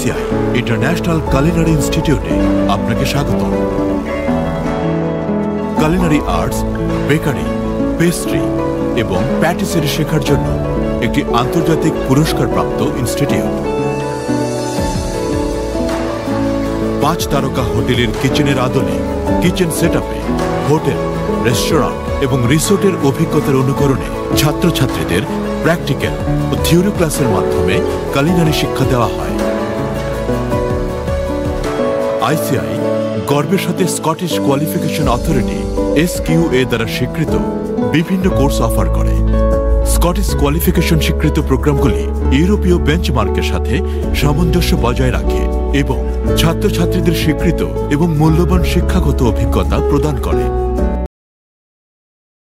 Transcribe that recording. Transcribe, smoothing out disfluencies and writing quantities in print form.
ICI international culinary ইনস্টিটিউটে আপনাকে স্বাগত। কুলিনারি আর্টস, বেকারি, পেস্ট্রি এবং প্যাটিসেরি শেখার জন্য একটি আন্তর্জাতিক পুরস্কারপ্রাপ্ত ইনস্টিটিউট। 5 তারকা হোটেলের কিচেনের আদলে কিচেন সেটআপে হোটেল, রেস্টুরেন্ট এবং রিসোর্টের অভিজ্ঞতার অনুকরণে ছাত্রছাত্রীদের প্র্যাকটিক্যাল ও থিওরি ক্লাসের মাধ্যমে কুলিনারি শিক্ষা দেওয়া হয়। আইসিআই গর্বের সাথে স্কটিশ কোয়ালিফিকেশন অথরিটি SQA দ্বারা স্বীকৃত বিভিন্ন কোর্স অফার করে। স্কটিশ কোয়ালিফিকেশন স্বীকৃত প্রোগ্রামগুলি ইউরোপীয় বেঞ্চমার্কের সাথে সামঞ্জস্য বজায় রাখে এবং ছাত্রছাত্রীদের স্বীকৃত এবং মূল্যবান শিক্ষাগত অভিজ্ঞতা প্রদান করে।